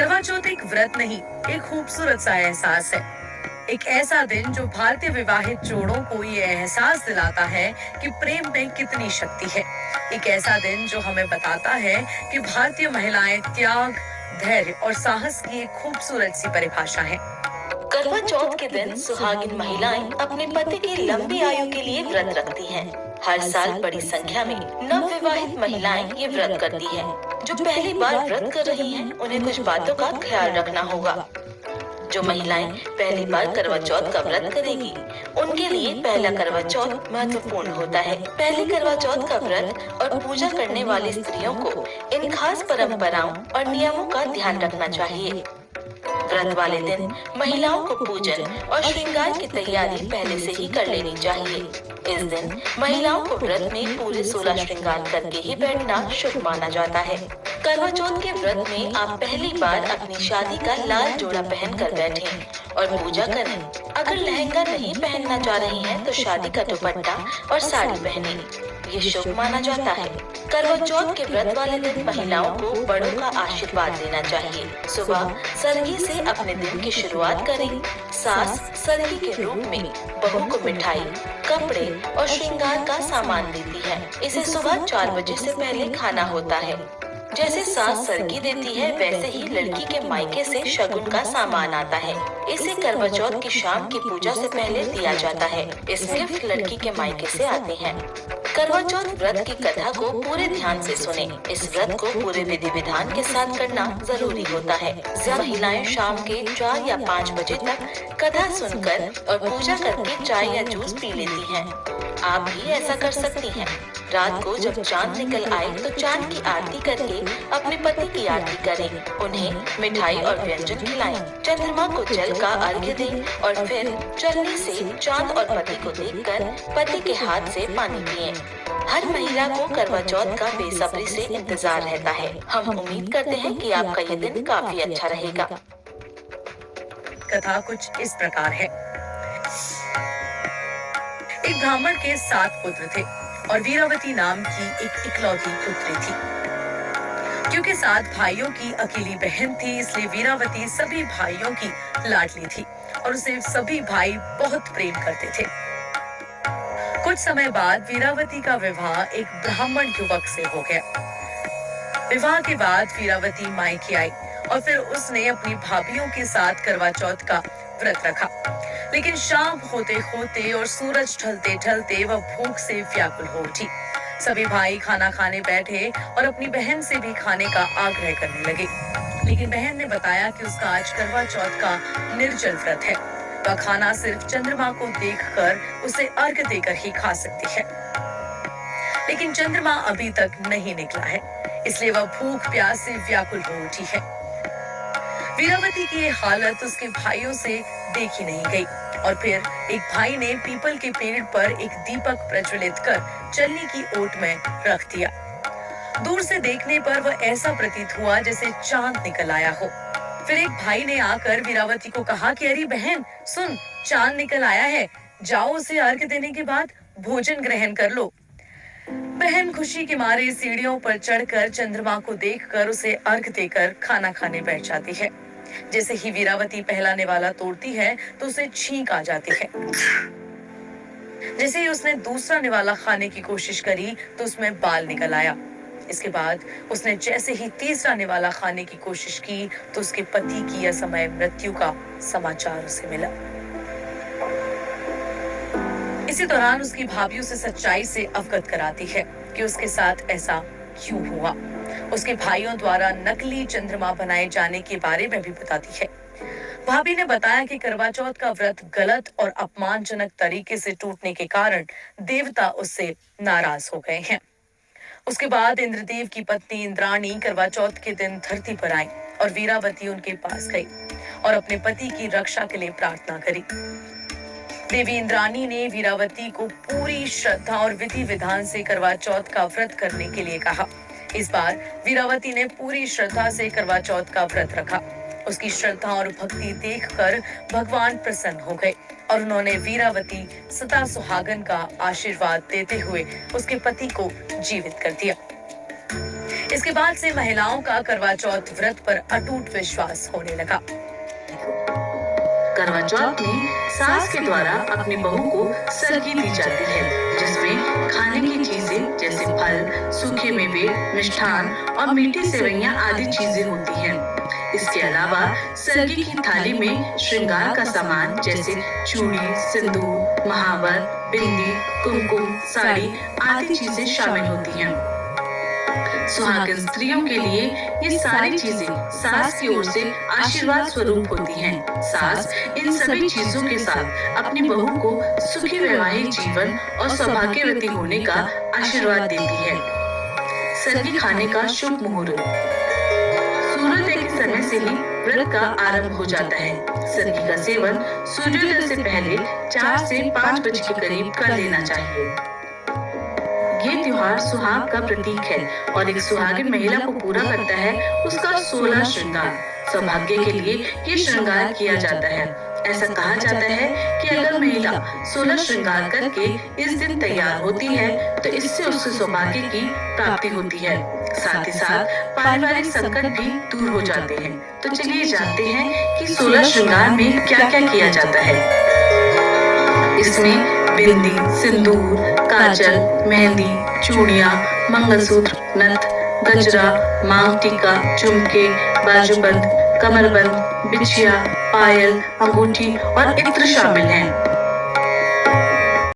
करवा चौथ एक व्रत नहीं, एक खूबसूरत सा एहसास है। एक ऐसा दिन जो भारतीय विवाहित जोड़ों को ये एहसास दिलाता है कि प्रेम में कितनी शक्ति है। एक ऐसा दिन जो हमें बताता है कि भारतीय महिलाएं त्याग, धैर्य और साहस की एक खूबसूरत सी परिभाषा है। करवा चौथ के दिन सुहागिन महिलाएं अपने पति की लंबी आयु के लिए व्रत रखती हैं। हर साल बड़ी संख्या में नवविवाहित महिलाएं ये व्रत करती हैं। जो पहली बार व्रत कर रही हैं, उन्हें कुछ बातों का ख्याल रखना होगा। जो महिलाएं पहली बार करवा चौथ का व्रत करेगी, उनके लिए पहला करवा चौथ महत्वपूर्ण होता है। पहले करवा चौथ का व्रत और पूजा करने वाली स्त्रियों को इन खास परंपराओं और नियमों का ध्यान रखना चाहिए। व्रत वाले दिन महिलाओं को पूजन और श्रृंगार की तैयारी पहले से ही कर लेनी चाहिए। इस दिन महिलाओं को व्रत में पूरे 16 श्रृंगार करके ही बैठना शुभ माना जाता है। करवा चौथ के व्रत में आप पहली बार अपनी शादी का लाल जोड़ा पहनकर बैठें और पूजा करें। अगर लहंगा नहीं पहनना चाह रही हैं, तो शादी का दुपट्टा और साड़ी पहनें। ये शुभ माना जाता है। करवा चौथ के व्रत वाले दिन महिलाओं को बड़ों का आशीर्वाद लेना चाहिए। सुबह सरगी से अपने दिन की शुरुआत करें। सास सरगी के रूप में बहू को मिठाई, कपड़े और श्रृंगार का सामान देती है। इसे सुबह 4 बजे से पहले खाना होता है। जैसे सास सरगी देती है, वैसे ही लड़की के मायके से शगुन का सामान आता है। इसे करवा चौथ की शाम की पूजा से पहले दिया जाता है। इस गिफ्ट लड़की के मायके से आते हैं। करवा चौथ व्रत की कथा को पूरे ध्यान से सुने। इस व्रत को पूरे विधि विधान के साथ करना जरूरी होता है। महिलाएं शाम के 4 या 5 बजे तक कथा सुनकर और पूजा करके चाय या जूस पी लेती हैं। आप भी ऐसा कर सकती हैं। रात को जब चांद निकल आए, तो चांद की आरती करके अपने पति की आरती करें। उन्हें मिठाई और व्यंजन खिलाएं। चंद्रमा को जल का अर्घ्य दें और फिर चलनी से चांद और पति को देखकर पति के हाथ से पानी पिएं। हर महिला को करवा चौथ का बेसब्री से इंतजार रहता है। हम उम्मीद करते हैं कि आपका ये दिन काफी अच्छा रहेगा। कथा कुछ इस प्रकार है। एक ब्राह्मण के 7 पुत्र थे और वीरावती नाम की एक इकलौती पुत्री थी। क्योंकि 7 भाइयों की अकेली बहन थी, इसलिए वीरावती सभी भाइयों की लाडली थी और उसे सभी भाई बहुत प्रेम करते थे। कुछ समय बाद वीरावती का विवाह एक ब्राह्मण युवक से हो गया। विवाह के बाद वीरावती मायके आई और फिर उसने अपनी भाभियों के साथ करवा चौथ का व्रत रखा। लेकिन शाम होते होते और सूरज ढलते ढलते वह भूख से व्याकुल हो उठी। सभी भाई खाना खाने बैठे और अपनी बहन से भी खाने का आग्रह करने लगे। लेकिन बहन ने बताया कि उसका आज करवा चौथ का निर्जल व्रत है। वह खाना सिर्फ चंद्रमा को देखकर उसे अर्घ देकर ही खा सकती है। लेकिन चंद्रमा अभी तक नहीं निकला है, इसलिए वह भूख प्यास से व्याकुल हो उठी है। वीरावती की ये हालत उसके भाइयों से देखी नहीं गई और फिर एक भाई ने पीपल के पेड़ पर एक दीपक प्रज्वलित कर चलनी की ओट में रख दिया। दूर से देखने पर वह ऐसा प्रतीत हुआ जैसे चांद निकल आया हो। फिर एक भाई ने आकर वीरावती को कहा कि अरे बहन सुन, चांद निकल आया है, जाओ उसे अर्घ्य देने के बाद भोजन ग्रहण कर लो। बहन खुशी के मारे सीढ़ियों पर चढ़कर चंद्रमा को देखकर उसे अर्घ्य देकर खाना खाने बैठ जाती है। जैसे ही वीरावती पहला निवाला तोड़ती है तो उसे छींक आ जाती है। जैसे ही उसने दूसरा निवाला खाने की कोशिश करी तो उसमें बाल निकल आया। इसके बाद उसने जैसे ही तीसरा निवाला खाने की कोशिश की तो उसके पति की असमय मृत्यु का समाचार उसे मिला। इसी दौरान उसकी भाभियों से सच्चाई से अवगत कराती है कि उसके साथ ऐसा क्यों हुआ। उसके भाइयों द्वारा नकली चंद्रमा बनाए जाने के बारे में भी बताती है। भाभी ने बताया कि करवा चौथ का व्रत गलत और अपमानजनक तरीके से टूटने के कारण देवता उससे नाराज हो गए हैं। उसके बाद इंद्रदेव की पत्नी इंद्राणी करवा चौथ के दिन धरती पर आई और वीरावती उनके पास गई और अपने पति की रक्षा के लिए प्रार्थना करी। देवी इंद्राणी ने वीरावती को पूरी श्रद्धा और विधि विधान से करवा चौथ का व्रत करने के लिए कहा। इस बार वीरावती ने पूरी श्रद्धा से करवा चौथ का व्रत रखा। उसकी श्रद्धा और भक्ति देखकर भगवान प्रसन्न हो गए और उन्होंने वीरावती सदा सुहागन का आशीर्वाद देते हुए उसके पति को जीवित कर दिया। इसके बाद से महिलाओं का करवा चौथ व्रत पर अटूट विश्वास होने लगा। करवा चौथ में सास के द्वारा अपनी बहू को सरगी दी जाती है, जिसमें खाने की चीजें जैसे फल, सूखे मेवे, मिष्ठान और मीठी सेवइयां आदि चीजें होती हैं। इसके अलावा सरगी की थाली में श्रृंगार का सामान जैसे चूड़ी, सिंदूर, महावर, बिंदी, कुमकुम, साड़ी आदि चीजें शामिल होती हैं। सुहागिन स्त्रियों के लिए ये सारी चीजें सास की ओर से आशीर्वाद स्वरूप होती हैं। सास इन सभी चीजों के साथ अपनी बहू को सुखी वैवाहिक जीवन और सौभाग्यवती होने का आशीर्वाद देती है। सरगी खाने का शुभ मुहूर्त सूर्योदय के समय से ही व्रत का आरंभ हो जाता है। सरगी का सेवन सूर्योदय से पहले 4 से 5 बजे के करीब कर लेना चाहिए। ये त्योहार सुहाग का प्रतीक है और एक सुहागिन महिला को पूरा करता है उसका 16 श्रृंगार। सौभाग्य के लिए ये श्रृंगार किया जाता है। ऐसा कहा जाता है कि अगर महिला 16 श्रृंगार करके इस दिन तैयार होती है तो इससे उसके सौभाग्य की प्राप्ति होती है। साथ ही साथ पारिवारिक संकट भी दूर हो जाते हैं। तो चलिए जानते हैं कि 16 श्रृंगार में क्या क्या किया जाता है। इसमें बिंदी, सिंदूर, काजल, मेहंदी, चूड़ियां, मंगलसूत्र, नथ, गजरा, मांग टीका, झुमके, बाजूबंद, कमरबंद, बिछिया, पायल, अंगूठी और इत्र शामिल हैं।